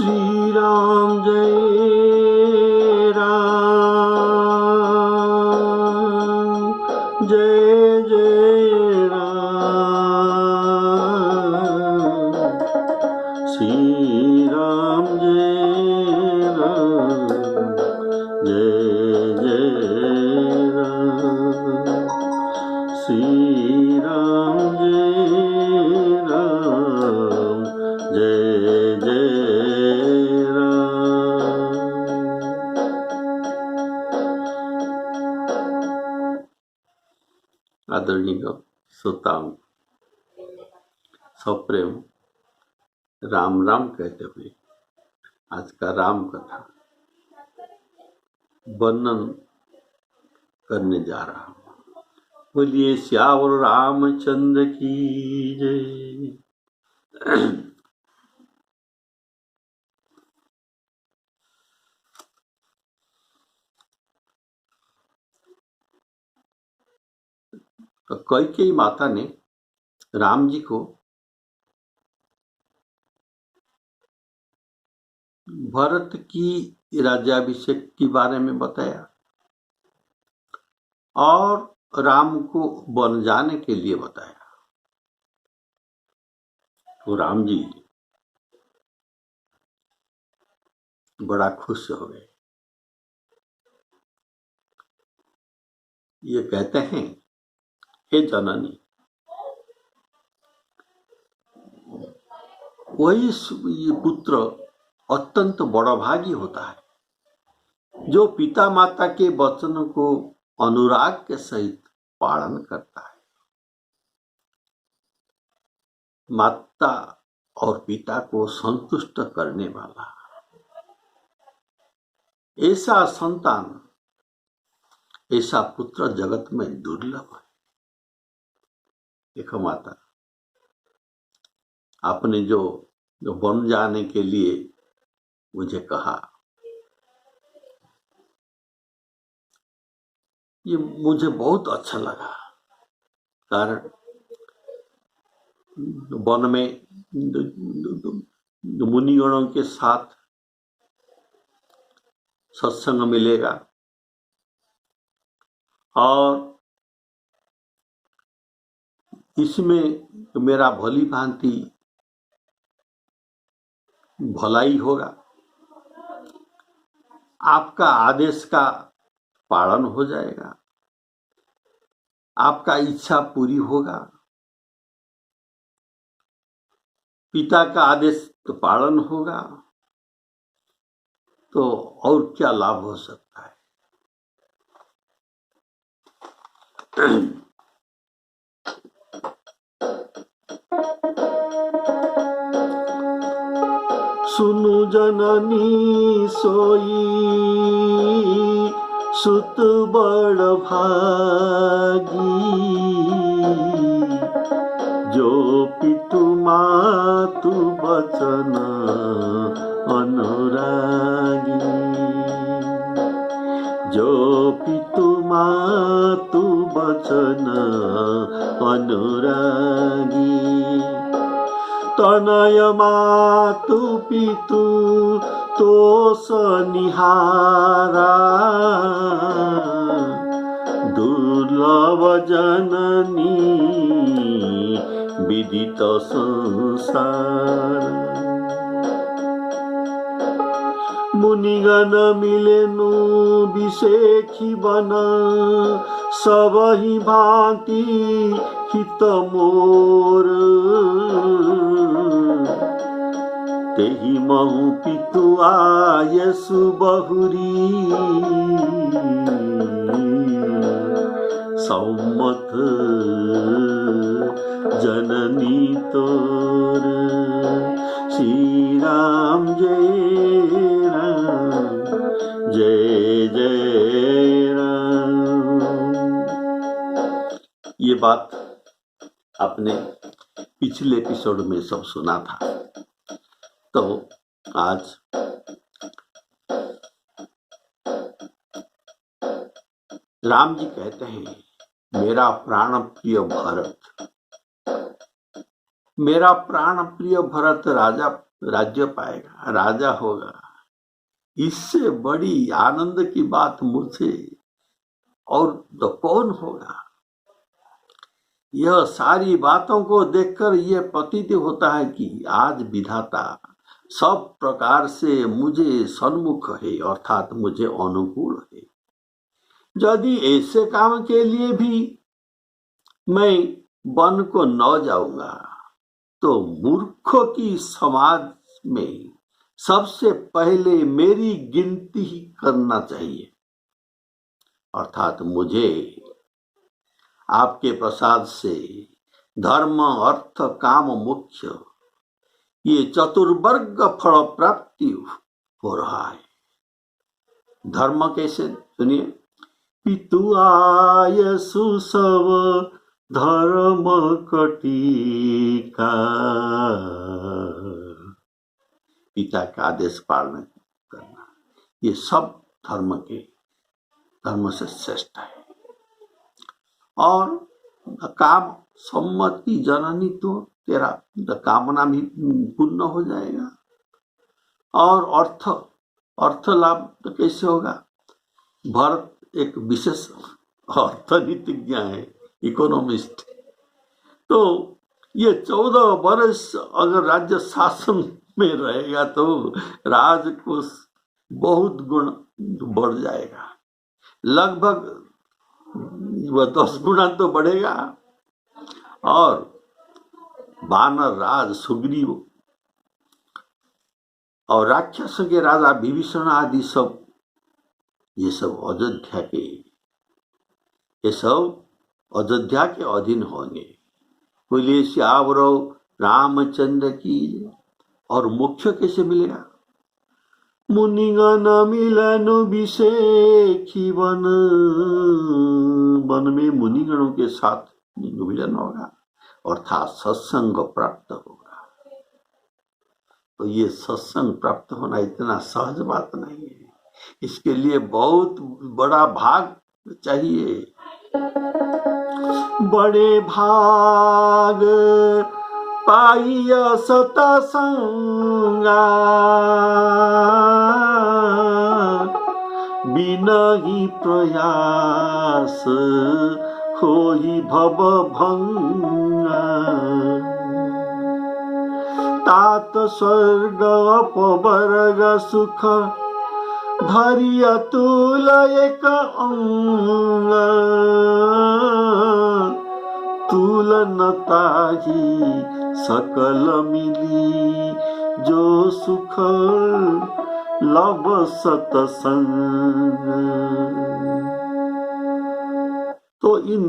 श्री राम जय राम जय जय राम श्री राम जय राम जय जय राम श्री राम जय राम जय जय राम। आदरणीय श्रोताओं, सप्रेम राम राम कहते हुए आज का राम कथा वर्णन करने जा रहा हूँ। बोलिए श्यावर रामचंद्र की जय। कैकेयी माता ने राम जी को भरत की राज्याभिषेक के बारे में बताया और राम को वन जाने के लिए बताया। तो राम जी बड़ा खुश हो गए। ये कहते हैं, हे जननी, वही ये पुत्र अत्यंत बड़ा भागी होता है जो पिता माता के वचनों को अनुराग के सहित पालन करता है। माता और पिता को संतुष्ट करने वाला ऐसा संतान, ऐसा पुत्र जगत में दुर्लभ है। देखो माता, आपने जो वन जाने के लिए मुझे कहा, ये मुझे बहुत अच्छा लगा। कारण वन में मुनिगणों के साथ सत्संग मिलेगा और इसमें मेरा भली भांति भलाई होगा। आपका आदेश का पालन हो जाएगा, आपका इच्छा पूरी होगा। पिता का आदेश तो पालन होगा, तो और क्या लाभ हो सकता है। सुनु जननी सोई सुत बड़ भागी, जो पितु मातु बचन अनुरागी। जो पितु मातु बचन अनुरागी, तनय मातु पितु तोष निहारा। दुर्लभ जननी विदित संसार। मुनिगण मिलेनु विषेखी बन, सबहि भांति हित मोर। तेहि महु पितु आयसु बहुरी, सम्मत जननी तोर। श्री राम जय राम जय जय राम। ये बात आपने पिछले एपिसोड में सब सुना था। तो आज राम जी कहते हैं, मेरा प्राण प्रिय भरत, मेरा प्राण प्रिय भरत राजा राज्य पाएगा, राजा होगा। इससे बड़ी आनंद की बात मुझे और तो कौन होगा। यह सारी बातों को देखकर यह प्रतीत होता है कि आज विधाता सब प्रकार से मुझे सन्मुख है, अर्थात मुझे अनुकूल है। यदि ऐसे काम के लिए भी मैं वन को न जाऊंगा तो मूर्खों की समाज में सबसे पहले मेरी गिनती ही करना चाहिए। अर्थात मुझे आपके प्रसाद से धर्म अर्थ काम मोक्ष ये चतुर्वर्ग फल प्राप्ति हो रहा है। धर्म कैसे सुनिए, पितु आय सुसव धर्म कटिका, पिता का आदेश पालन करना, ये सब धर्म से श्रेष्ठ है। और काम सम्मति जननी, तो तेरा कामना भी पूर्ण हो जाएगा। और अर्थ लाभ तो कैसे होगा। भरत एक विशेष अर्थनीतिज्ञ है, इकोनॉमिस्ट। तो ये 14 वर्ष अगर राज्य शासन में रहेगा तो राजकोष बहुत गुण बढ़ जाएगा, लगभग वह 10 गुना तो बढ़ेगा। और वानर राज सुग्रीव और राक्षसों के राजा विभीषण आदि सब, ये सब अयोध्या के अधीन होंगे। बोलिए सियावर रामचंद्र की। और मोक्ष कैसे मिलेगा। मुनिगण मिलन विषेखी वन, वन में मुनिगणों के साथ मिलन होगा, अर्थात सत्संग प्राप्त होगा। तो ये सत्संग प्राप्त होना इतना सहज बात नहीं है, इसके लिए बहुत बड़ा भाग चाहिए। बड़े भाग पाइय सतसंगा, बिनहि प्रयास होई भव भंगा। तात स्वर्ग अपवर्ग सुख धरि अतुल एक अंग, तुलनता ही सकल मिली जो सुख लभ सतसंग। तो इन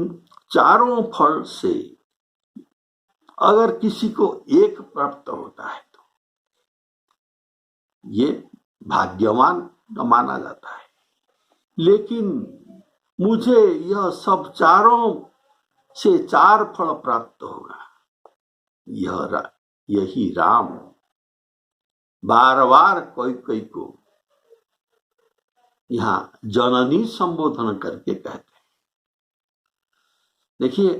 चारों फल से अगर किसी को एक प्राप्त होता है तो ये भाग्यवान माना जाता है। लेकिन मुझे यह सब चारों से 4 फल प्राप्त होगा, यही राम बार बार कोई को यहां जननी संबोधन करके कहते हैं। देखिए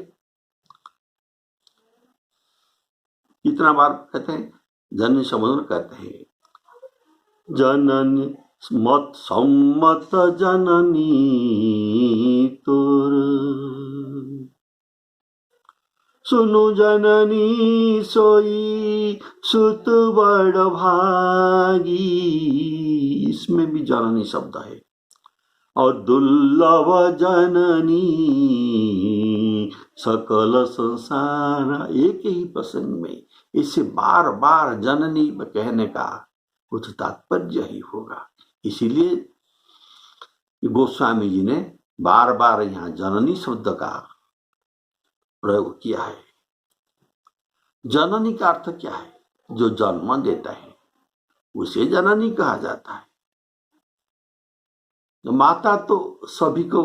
कितना बार कहते हैं, जननी संबोधन कहते हैं। जननी मत सम्मत जननी तोर, सुनु जननी सोई सुत बड़ भागी, इसमें भी जननी शब्द है। और दुर्लभ जननी सकल संसार, एक ही प्रसंग में इसे बार बार जननी कहने का कुछ तात्पर्य ही होगा। इसीलिए गोस्वामी जी ने बार बार यहाँ जननी शब्द का प्रयोग किया है। जननी का अर्थ क्या है, जो जन्म देता है उसे जननी कहा जाता है। तो माता तो सभी को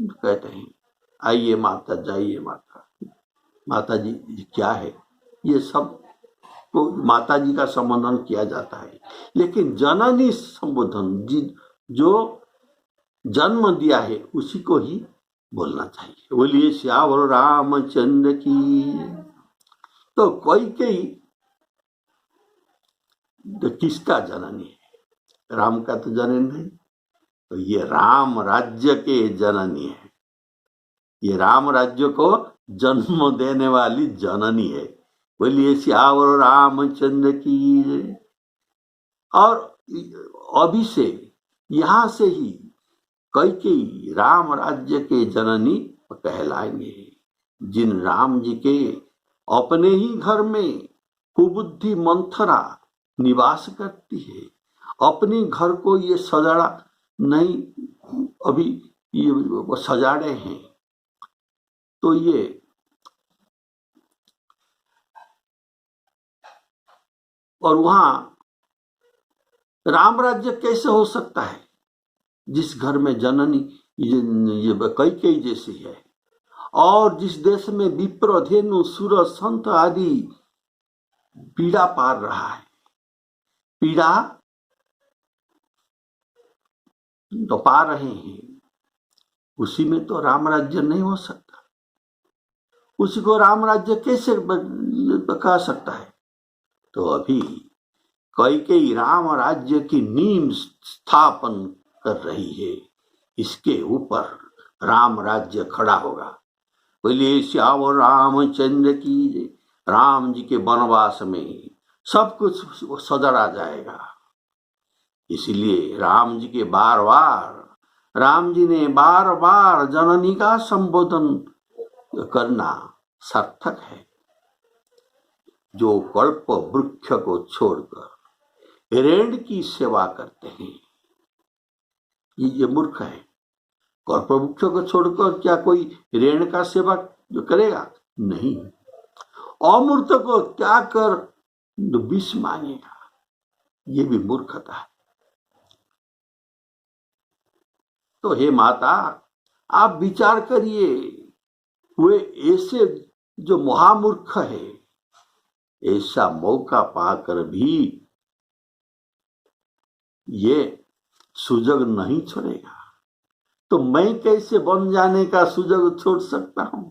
कहते हैं, आइए माता, जाइए माता, माता जी क्या है, ये सब को माता जी का संबोधन किया जाता है। लेकिन जननी संबोधन जो जन्म दिया है उसी को ही बोलना चाहिए। बोलिए श्यावर रामचंद्र की। तो कोई तो किसका जननी है? राम का तो जननी नहीं, तो ये राम राज्य के जननी है। ये राम राज्य को जन्म देने वाली जननी है। बोलिए सियावर रामचंद्र की जय। और अभी से, यहां से ही कैकेयी राम राज्य के जननी कहलाएंगे। जिन राम जी के अपने ही घर में कुबुद्धि मंथरा निवास करती है, अपने घर को ये सजाड़ा नहीं, अभी ये सजाड़े हैं, तो ये और वहां राम राज्य कैसे हो सकता है जिस घर में जननी ये कैकेयी जैसी है, और जिस देश में विप्र, धेनु, सुर, संत आदि पीड़ा पार रहा है। पीड़ा तो पा रहे हैं, उसी में तो राम राज्य नहीं हो सकता। उसी को राम राज्य कैसे कह सकता है? तो अभी कैकेयी राम राज्य की नींव स्थापन कर रही है, इसके ऊपर राम राज्य खड़ा होगा। बोलिए श्यावर रामचंद्र की जय। राम जी के वनवास में सब कुछ सजड़ा जाएगा। इसलिए राम जी के राम जी ने बार बार जननी का संबोधन करना सार्थक है। जो कल्प वृक्ष को छोड़कर ऋण की सेवा करते हैं, ये मूर्ख है। कल्प वृक्ष को छोड़कर क्या कोई ऋण का सेवा करेगा? नहीं। अमृत को त्याग कर विष मांगेगा, ये भी मूर्खता है। तो हे माता, आप विचार करिए, वे ऐसे जो महामूर्ख है, ऐसा मौका पाकर भी ये सुजग नहीं छोड़ेगा, तो मैं कैसे बन जाने का सुजग छोड़ सकता हूं?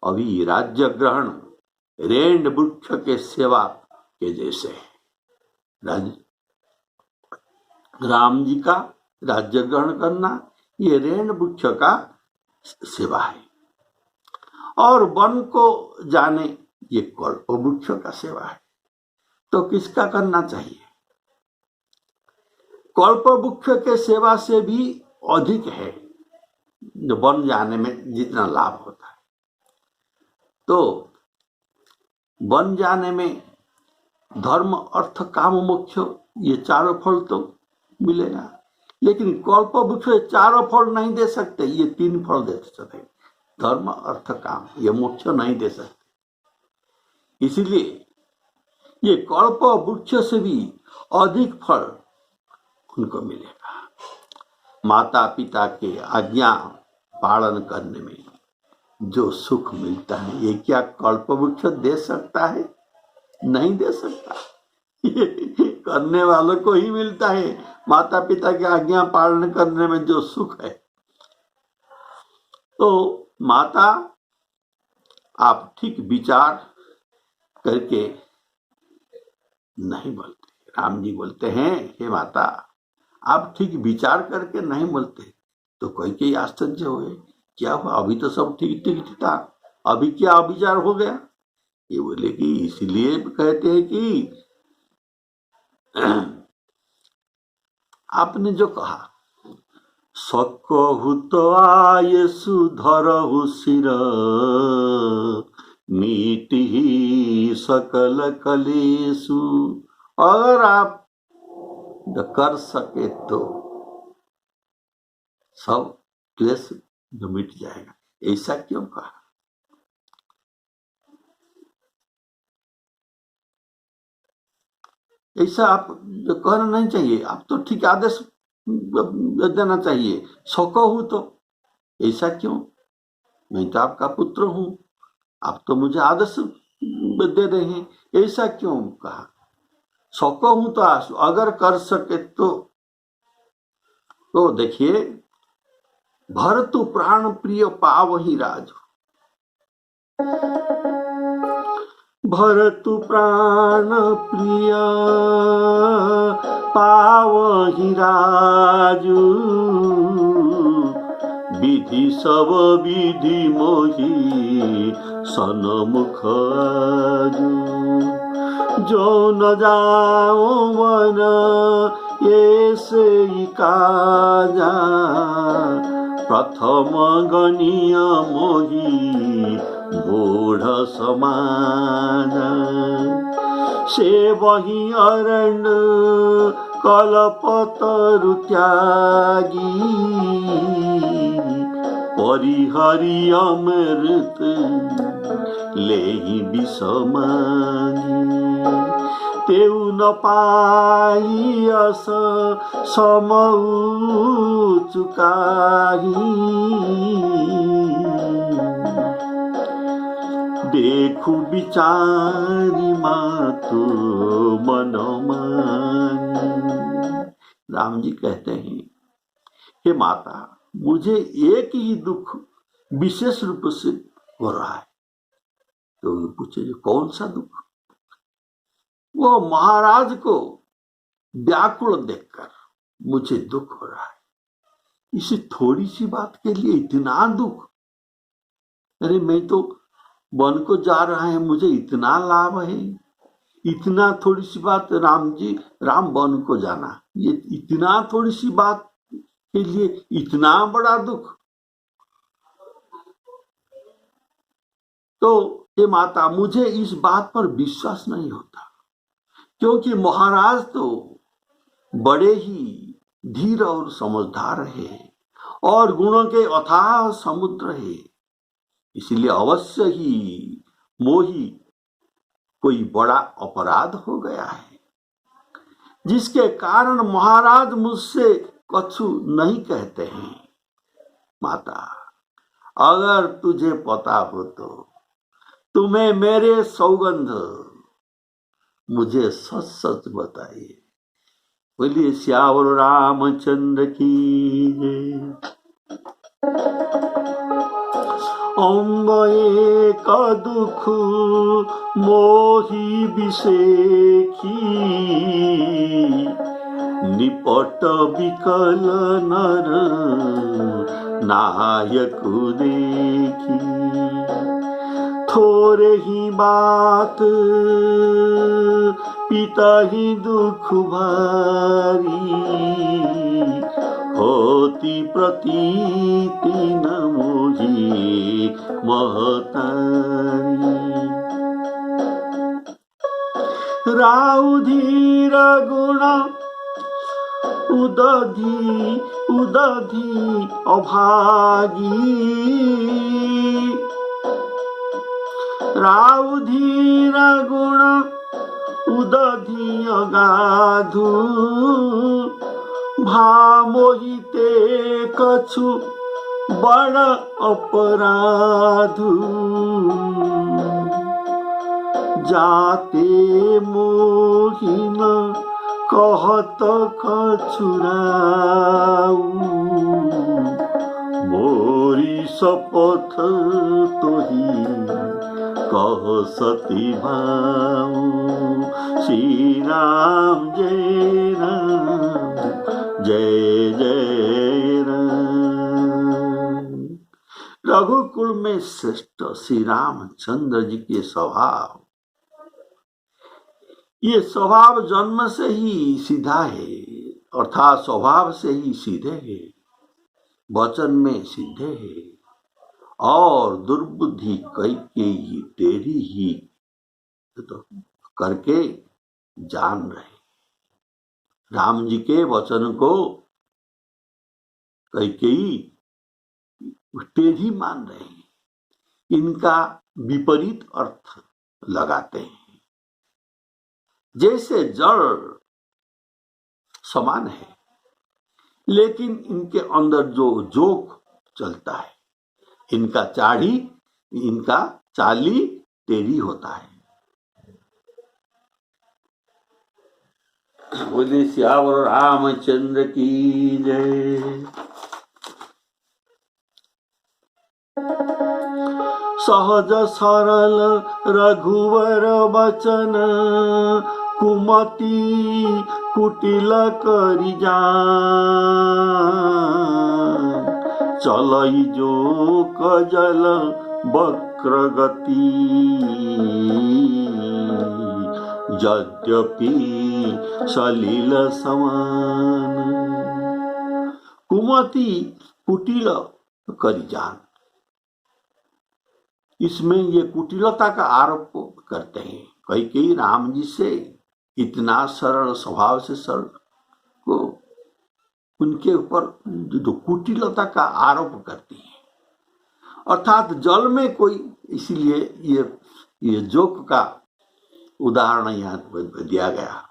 अभी राज्य ग्रहण रेंड वृक्ष के सेवा के जैसे राम जी का राज्य ग्रहण करना, ये रेंड वृक्ष का सेवा है। और वन को जाने, ये कल्प वृक्ष का सेवा है। तो किसका करना चाहिए? कल्प वृक्ष के सेवा से भी अधिक है जो वन जाने में जितना लाभ होता है। तो वन जाने में धर्म, अर्थ, काम, मोक्ष, ये चारों फल तो मिलेगा, लेकिन कल्प वृक्ष चारों फल नहीं दे सकते, ये 3 फल दे सकते, धर्म, अर्थ, काम, ये मोक्ष नहीं दे सकते। इसीलिए ये कल्प वृक्ष से भी अधिक फल उनको मिलेगा। माता पिता के आज्ञा पालन करने में जो सुख मिलता है, ये क्या कल्प वृक्ष दे सकता है? नहीं दे सकता। करने वालों को ही मिलता है माता पिता की आज्ञा पालन करने में जो सुख है। तो माता, आप ठीक विचार करके नहीं बोलते। राम जी बोलते हैं, हे माता, आप ठीक विचार करके नहीं बोलते। तो कैकेयी आश्चर्य हुए, क्या हुआ? अभी तो सब ठीक ठीक था, अभी क्या विचार हो गया? ये बोले कि इसलिए कहते हैं कि आपने जो कहा, सकहु तो आय सुधरहु सिर, मीटिहि सकल कलेशु। अगर आप कर सके तो सब क्लेश मिट जाएगा। ऐसा क्यों कहा? ऐसा आप कहना नहीं चाहिए। आप तो ठीक आदेश देना चाहिए, सकहु तो। ऐसा क्यों? मैं तो आपका पुत्र हूं, आप तो मुझे आदेश दे रहे हैं, ऐसा क्यों कहा? सकहु तो आसु, अगर कर सके तो देखिए, भरतु प्राण प्रिय पावहि राजु। भरतु प्राण प्रिय पावहि राजू, विधि सब विधि मोहि सन्मुख आजू। जो न जाओ वन ऐसे ही काजा, प्रथम गणिय मोहि मूढ़ समाज। से वही अरण्य कल्पतरु त्यागी, परिहरि अमृत लेहि विष मागी। तेउ न पाइयस समऊ चुकाही, देखु विचारी मातु मन मानी। राम जी कहते हैं, हे माता, मुझे एक ही दुख विशेष रूप से हो रहा है। तो पूछे कौन सा दुख? वो महाराज को व्याकुल देखकर मुझे दुख हो रहा है। इसी थोड़ी सी बात के लिए इतना दुख? अरे मैं तो वन को जा रहा है, मुझे इतना लाभ है, इतना थोड़ी सी बात। राम जी, राम वन को जाना, ये इतना थोड़ी सी बात के लिए इतना बड़ा दुख? तो हे माता, मुझे इस बात पर विश्वास नहीं होता, क्योंकि महाराज तो बड़े ही धीर और समझदार है और गुणों के अथाह समुद्र है। इसलिए अवश्य ही मोही कोई बड़ा अपराध हो गया है, जिसके कारण महाराज मुझसे कछु नहीं कहते हैं। माता, अगर तुझे पता हो तो तुम्हें मेरे सौगंध मुझे सच सच बताइए। बोलिए श्यावर रामचंद्र की जय। अम्ब एक दुख मोहि विषेखी, निपट विकल नर नायक देखी। थोरे ही बात पिता ही दुख भारी, होती प्रतीति न मोहि महतारी। राउ धीर गुण उदधि उदधि अभागी, राउ धीर गुण उदधि अगाधु, भामोहिते कछु बड़ अपराधु। जाते मोहिन कहत कछुराऊ, मोरी शपथ तोही कह सती भाऊ। श्री राम जय राम जय जय राम। रघुकुल में श्रेष्ठ श्री रामचंद्र जी के स्वभाव, ये स्वभाव जन्म से ही सीधा है, अर्थात स्वभाव से ही सीधे है, वचन में सीधे है, और दुर्बुद्धि कैकेयी तेरी ही तो करके जान रहे। राम जी के वचन को कैकेयी टेढ़ी मान रहे हैं, इनका विपरीत अर्थ लगाते हैं। जैसे जड़ समान है, लेकिन इनके अंदर जो जोक चलता है, इनका चाली टेढ़ी होता है। बोले श्यावर रामचंद्र की जय। सहज सरल रघुवर बचन, कुमति कुटिल करि जान। चलई जो कजल वक्र गति, यद्यपि सलिल समान। कुमति कुटिल करि जान, इसमें ये कुटिलता का आरोप करते हैं। कई राम जी से इतना सरल स्वभाव से सरल को उनके ऊपर जो कुटिलता का आरोप करती है, अर्थात जल में कोई, इसीलिए ये जोक का उदाहरण यहाँ दिया गया।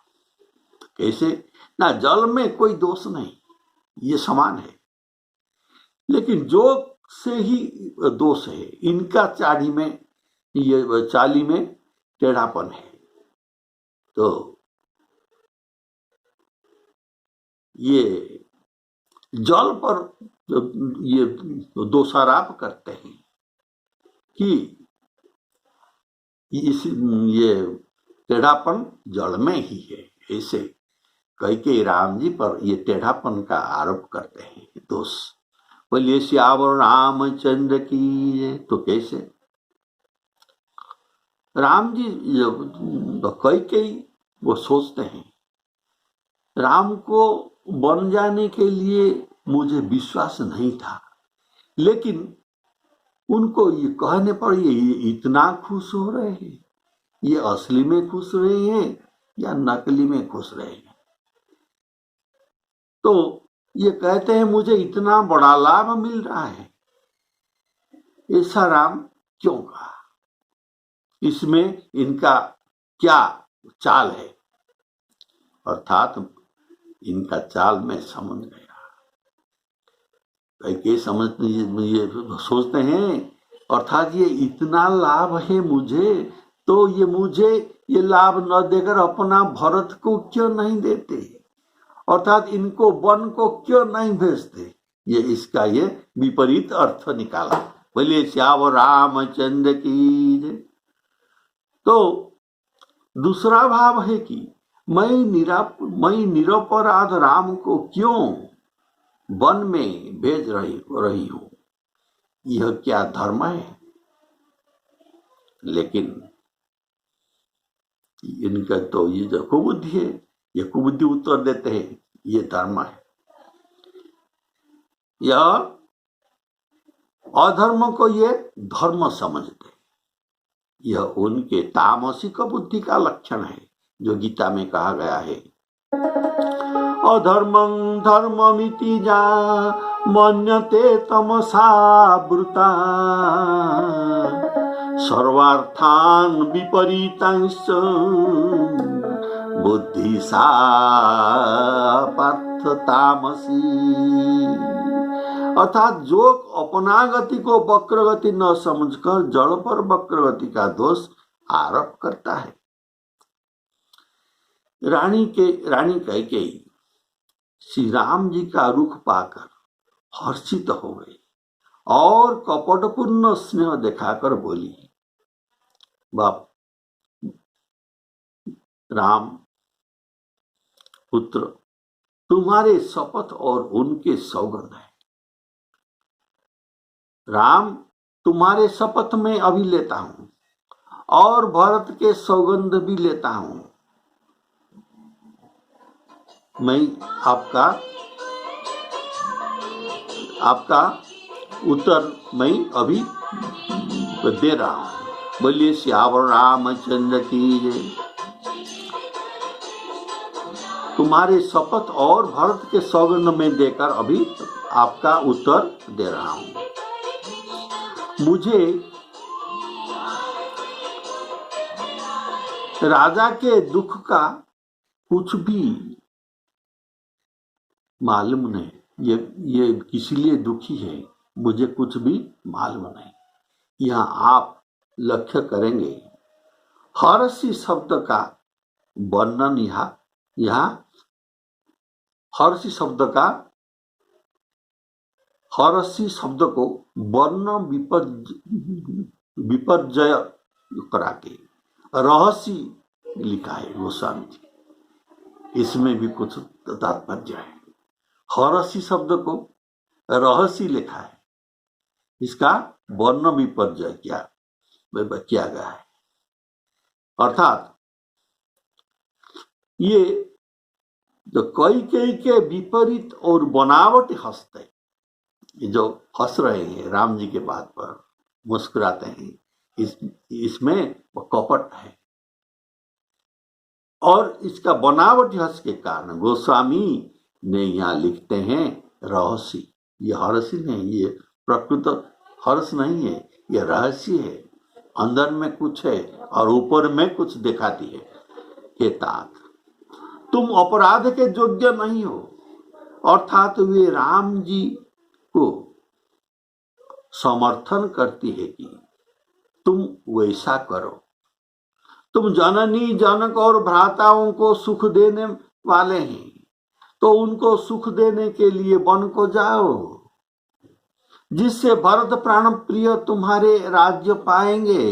कैसे ना, जल में कोई दोष नहीं, ये समान है, लेकिन जोक से ही दोष है। इनका चाली में टेढ़ापन है। तो ये जल पर ये दोषारोप करते हैं कि ये टेढ़ापन जल में ही है। ऐसे कई राम जी पर ये टेढ़ापन का आरोप करते हैं, दोष। बोलिए सियावर रामचंद्र की। तो कैसे राम जी कई वो सोचते हैं, राम को बन जाने के लिए मुझे विश्वास नहीं था, लेकिन उनको ये कहने पर ये इतना खुश हो रहे हैं। ये असली में खुश रहे हैं या नकली में खुश रहे हैं? तो ये कहते हैं मुझे इतना बड़ा लाभ मिल रहा है, ऐसा राम क्यों कहा? इसमें इनका क्या चाल है? अर्थात इनका चाल में समझ गया। कई समझते ये सोचते हैं, अर्थात ये इतना लाभ है मुझे, तो मुझे ये लाभ न देकर अपना भरत को क्यों नहीं देते, अर्थात इनको वन को क्यों नहीं भेजते? ये इसका ये विपरीत अर्थ निकाला। बोलिए श्याम रामचंद्र की। तो दूसरा भाव है कि मैं निरपराध राम को क्यों वन में भेज रही हूं, यह क्या धर्म है? लेकिन इनका तो ये जो कुबुद्धि है, ये कुबुद्धि उत्तर देते हैं ये धर्म है। यह अधर्म को ये धर्म समझते, यह उनके तामसिक बुद्धि का लक्षण है, जो गीता में कहा गया है, अधर्मं धर्ममिति जा मन्यते तमसावृता, सर्वार्थान विपरीतांश्च बुद्धि सा पार्थ तामसी। अर्थात जो अपना गति को वक्र गति न समझकर जड़ पर वक्र गति का दोष आरोप करता है। रानी कैकेयी श्री राम जी का रुख पाकर हर्षित हो गई और कपटपूर्ण स्नेह दिखाकर बोली, बाप राम पुत्र, तुम्हारे शपथ और उनके सौगंध है। राम, तुम्हारे शपथ में अभी लेता हूं और भरत के सौगंध भी लेता हूं। मैं आपका उत्तर मैं अभी दे रहा हूं। बोलिए श्यावर रामचंद्र की जय। तुम्हारे शपथ और भरत के सौगंध में देकर अभी आपका उत्तर दे रहा हूं। मुझे राजा के दुख का कुछ भी मालूम नहीं, ये किस लिए दुखी है मुझे कुछ भी मालूम नहीं। यहाँ आप लक्ष्य करेंगे हर्षी शब्द का वर्णन, यहाँ हर्षी शब्द को वर्ण विपर्जय करा के रहस्य लिखा है गोस्वामी जी। इसमें भी कुछ तात्पर्य है। हरसी शब्द को रहस्य लिखा है, इसका वर्ण विपर्जय किया गया है। अर्थात ये जो कई के विपरीत और बनावट हंसते, जो हंस रहे हैं राम जी के बात पर मुस्कुराते हैं, इसमें कपट है। और इसका बनावट हंस के कारण गोस्वामी ने यहाँ लिखते हैं रहस्य। ये हर्ष नहीं, ये प्रकृत हर्ष नहीं है, ये रहस्य है। अंदर में कुछ है और ऊपर में कुछ दिखाती है। हे तात, तुम अपराध के योग्य नहीं हो। अर्थात वे राम जी को समर्थन करती है कि तुम वैसा करो। तुम जननी जनक और भ्राताओं को सुख देने वाले हैं, तो उनको सुख देने के लिए वन को जाओ, जिससे भरत प्राण प्रिय तुम्हारे राज्य पाएंगे।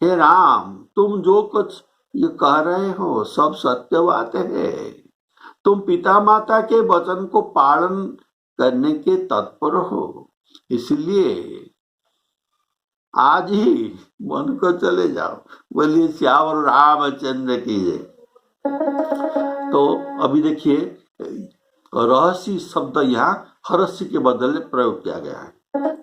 हे राम, तुम जो कुछ ये कह रहे हो सब सत्य बात है। तुम पिता माता के वचन को पालन करने के तत्पर हो, इसलिए आज ही वन को चले जाओ। बोलिए श्यावर रामचंद्र की जय। तो अभी देखिए रहस्य शब्द यहाँ हर्ष के बदले प्रयोग किया गया है।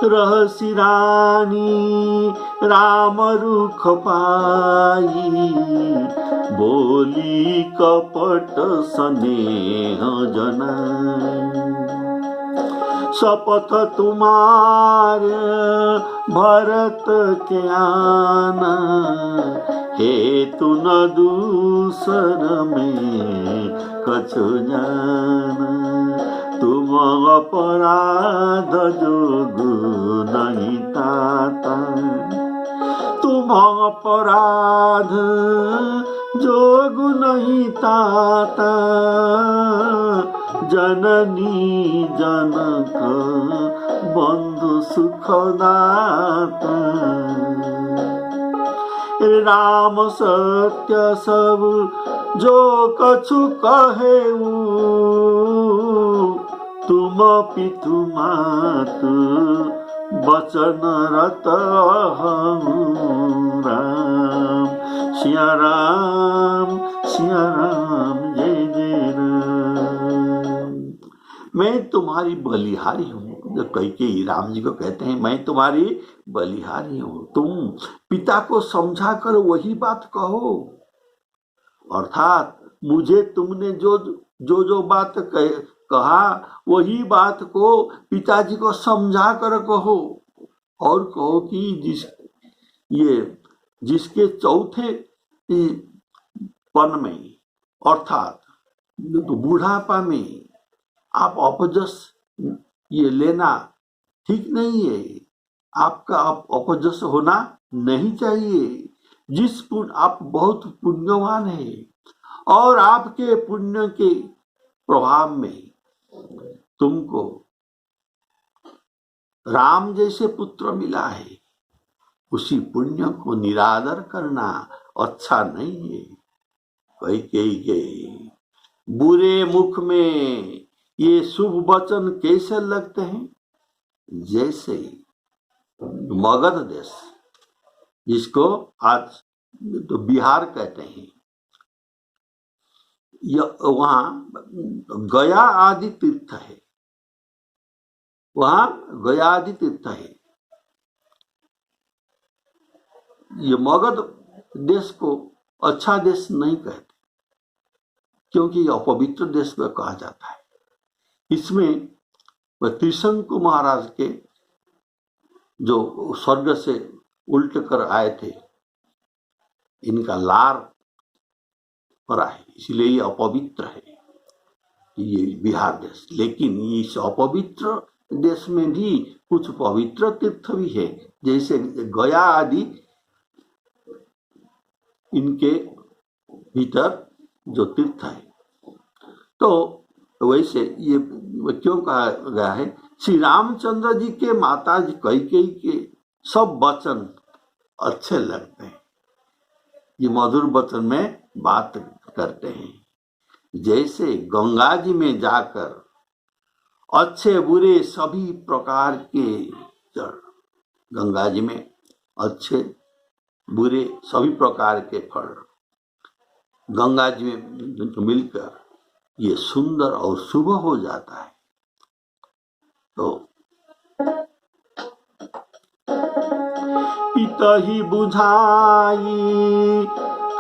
रहसी रानी राम रुख पाई, बोली कपट स्नेह जनाई। शपथ तुम्हार भरत के आना, हेतु न दूसर में कछु जाना। तुम अपराध जोग नहीं ताता, तुम अपराध जोग नहीं ताता। जननी जनक बंधु सुखदाता। राम सत्य सब जो कछु कहेऊ, तुम पितु मातु बचन रत राम। सिया राम जय जय राम। मैं तुम्हारी बलिहारी हूँ। कैकेयी राम जी को कहते हैं मैं तुम्हारी बलिहारी हूँ, तुम पिता को समझा कर वही बात कहो। अर्थात मुझे तुमने जो बात कहा वही बात को पिताजी को समझा कर कहो। और कहो कि जिसके चौथे पन में अर्थात बुढ़ापा में आप अपजस ये लेना ठीक नहीं है। आपका अपजस होना नहीं चाहिए। आप बहुत पुण्यवान है और आपके पुण्य के प्रभाव में तुमको राम जैसे पुत्र मिला है। उसी पुण्य को निरादर करना अच्छा नहीं है। कैकेयी बुरे मुख में ये शुभ वचन कैसे लगते हैं? जैसे मगध देश, जिसको आज तो बिहार कहते हैं, वहां गया आदि तीर्थ है। वहां गया आदि तीर्थ है। ये मगध देश को अच्छा देश नहीं कहते, क्योंकि यह अपवित्र देश में कहा जाता है। इसमें त्रिशंकु महाराज के जो स्वर्ग से उल्ट कर आए थे, इनका लार पड़ा है, इसलिए ये अपवित्र है ये बिहार देश। लेकिन इस अपवित्र देश में भी कुछ पवित्र तीर्थ भी है, जैसे गया आदि इनके भीतर जो तीर्थ है। तो वैसे ये क्यों कहा गया है? श्री रामचंद्र जी के माता जी कैकेयी के सब वचन अच्छे लगते हैं। ये मधुर वचन में बात करते हैं। जैसे गंगा जी में जाकर अच्छे बुरे सभी प्रकार के जड़, गंगा जी में अच्छे बुरे सभी प्रकार के फल गंगा जी में मिलकर ये सुंदर और शुभ हो जाता है। तो पितहि बुझाई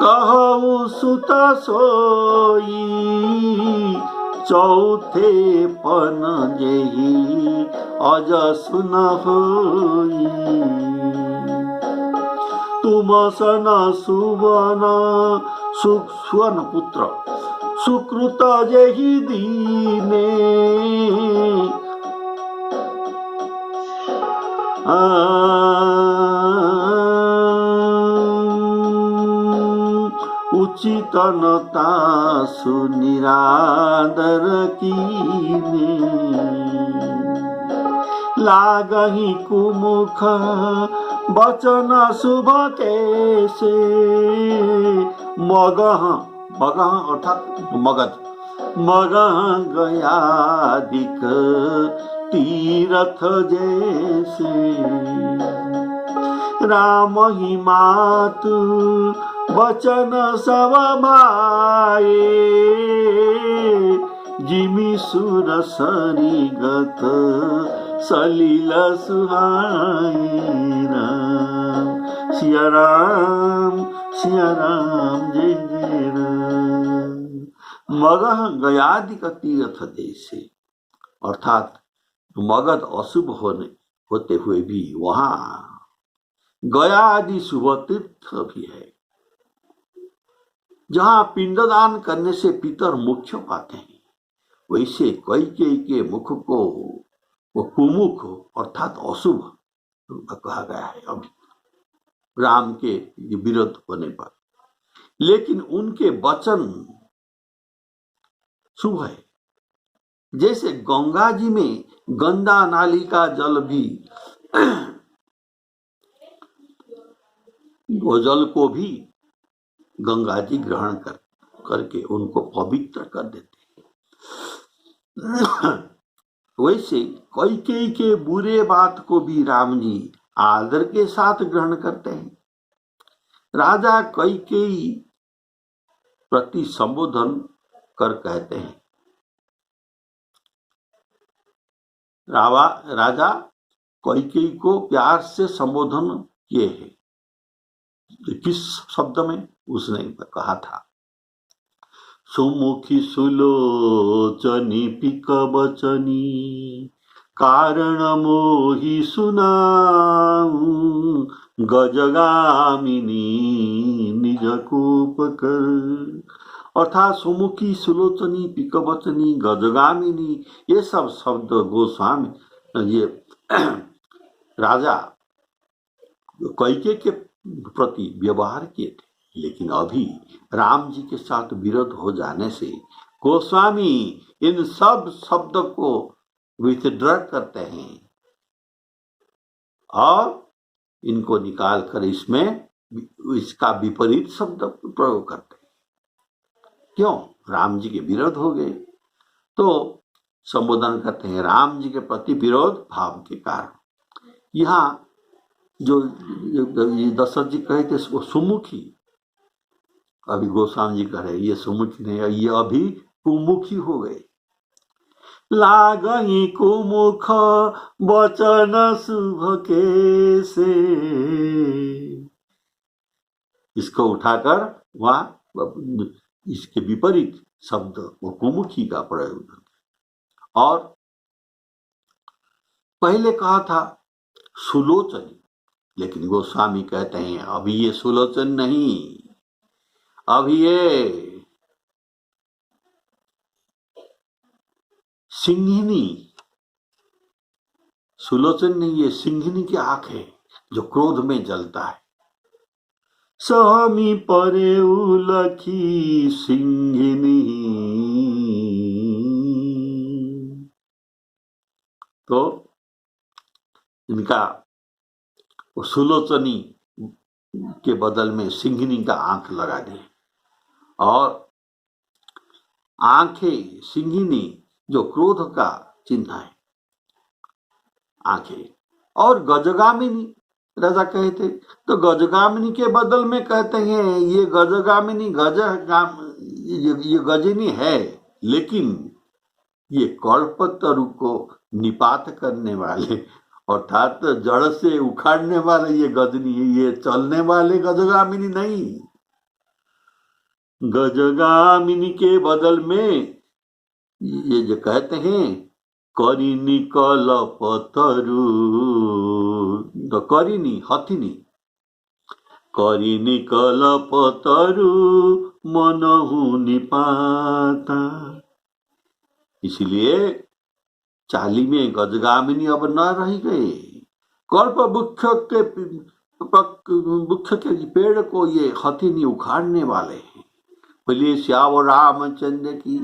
कहु सुत सोई, चौथे पन जेहि अज सुन होई। तुम सन सुवन सुवन पुत्र सुकृत जेहि दीने, उचित नता सुनिरादर कीने। लागहि कुमुख बचन शुभ कैसे, मगह मगह अर्थात मगध मगह गयादिक तीरथ जैसे। राम ही मातु वचन सब भाए, जिमि सुर सरिगत सलिल सुहाए। सिया राम जय जय राम। मगह गयादिक तीर्थ जैसे, अर्थात मगध अशुभ होते हुए भी वहां गया आदि शुभ तीर्थ भी है, जहां पिंडदान करने से पितर मोक्ष पाते हैं। वैसे कैकेयी के मुख को वो कुमुख अर्थात अशुभ कहा गया है अभी राम के विरोध होने पर, लेकिन उनके वचन शुभ है। जैसे गंगा जी में गंदा नाली का जल भी वो जल को भी गंगा जी ग्रहण करके उनको पवित्र कर देते हैं। वैसे कैकेयी के बुरे बात को भी राम जी आदर के साथ ग्रहण करते हैं। राजा कैकेयी प्रति संबोधन कर कहते हैं, राजा कैकेयी को प्यार से संबोधन किए हैं। किस शब्द में उसने कहा था, सुमुखी सुलोचनी पिक बचनी, कारण मोहि सुनाऊं, गजगामिनी निज कूप कर। अर्थात सुमुखी सुलोचनी पिकवचनी गजगामिनी, ये सब शब्द गोस्वामी ये राजा कैकेयी के प्रति व्यवहार किए थे। लेकिन अभी राम जी के साथ विरोध हो जाने से गोस्वामी इन सब शब्द को विथड्रॉ करते हैं और इनको निकाल कर इसमें इसका विपरीत शब्द प्रयोग करते हैं। क्यों? राम जी के विरोध हो गए, तो संबोधन करते हैं राम जी के प्रति विरोध भाव के कारण। यहाँ जो दशरथ जी कहे थे वो सुमुखी, अभी गोस्वामी जी कह रहे ये सुमुखी नहीं, ये अभी कुमुखी हो गए। लागही कुमुख वचन शुभ कैसे, इसको उठाकर वहां इसके विपरीत शब्द वो कुमुखी का प्रयोग। और पहले कहा था सुलोचनी, लेकिन गोस्वामी कहते हैं अभी ये सुलोचन नहीं, अभी ये सिंहिनी। सुलोचन नहीं, ये सिंहिनी की आंख है जो क्रोध में जलता है। सहमी परे उलखी सिंहिनी, तो इनका सुलोचनी के बदल में सिंघनी का आंख लगा दी, और आंखें सिंघनी जो क्रोध का चिन्ह है, आंखें। और गजगामिनी राजा कहे थे, तो गजगामिनी के बदल में कहते हैं ये गजगामिनी ये गजनी है, लेकिन ये कल्पतरु को निपात करने वाले अर्थात जड़ से उखाड़ने वाले ये गजनी है, ये चलने वाले गजगामिनी नहीं। गजगामिनी के बदल में ये जो कहते हैं करिनी कलपतरु, करिनी हथिनी, करिनी कलपतरु मनहु निपाता। इसलिए चाली में गजगामिनी अब न रह गए। कल्प वृक्ष के पेड़ को ये हथिनी उखाड़ने वाले हैं। बोलिए श्याम रामचंद्र की।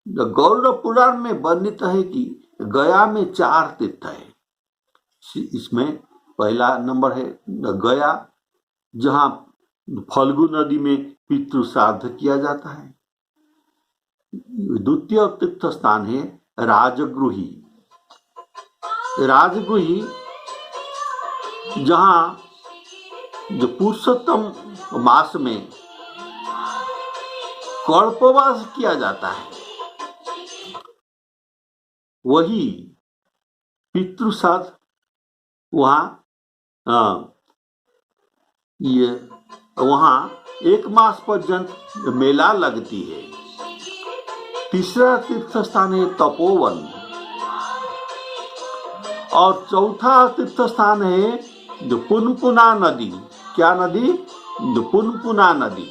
गौड़ पुराण में वर्णित है कि गया में 4 तीर्थ है। इसमें पहला नंबर है गया, जहां फल्गु नदी में पितृ श्राद्ध किया जाता है। द्वितीय तीर्थ स्थान है राजगृही। राजगृही जहां जो पुरुषोत्तम मास में कल्पवास किया जाता है, वही पितृश्राद्ध वहां 1 मास पर्यंत मेला लगती है। तीसरा तीर्थ स्थान है तपोवन, और चौथा तीर्थ स्थान है जो पुनपुना नदी। क्या नदी? जो पुनपुना नदी।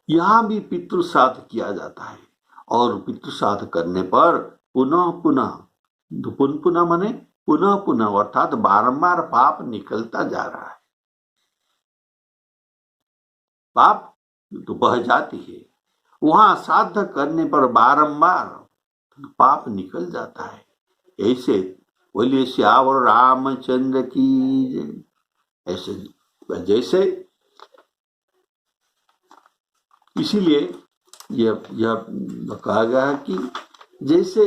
यहां भी पितृश्राद्ध किया जाता है, और पितृश्राद्ध करने पर पुनः पुनः, पुनपुना माने पुनः पुनः अर्थात बारंबार पाप निकलता जा रहा है। पाप तो बह जाती है, वहां श्राद्ध करने पर बारंबार पाप निकल जाता है। ऐसे बोलिए श्यावर रामचंद्र की। ऐसे जैसे इसीलिए यह कहा गया है कि जैसे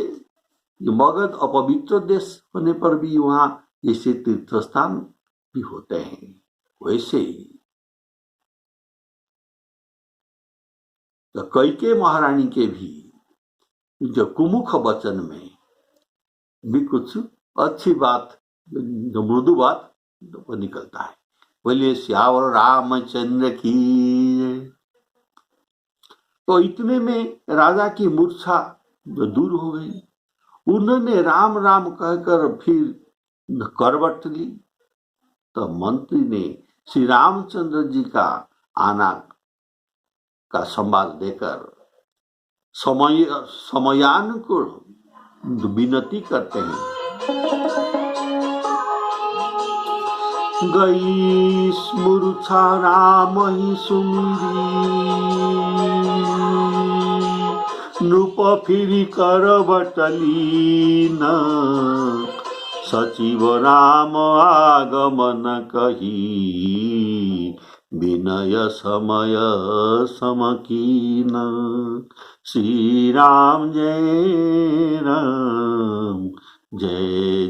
मगध अपवित्र देश होने पर भी वहां जैसे तीर्थ स्थान भी होते हैं, वैसे ही तो कैके महारानी के भी जो कुमुख वचन में भी कुछ अच्छी बात, जो मृदु बात निकलता है। बोलिए श्यावर रामचंद्र की। तो इतने में राजा की मूर्छा दूर हो गई। उन्होंने राम राम कहकर फिर करवट ली। तो मंत्री ने श्री रामचंद्र जी का आना का संवाद देकर समयानुकूल विनती करते हैं। गई मूर्छा राम ही सुमिरी, नृप फिरी करवट लीन, सचिव राम आगमन कही, विनय समय समकीन। श्री राम जय राम जय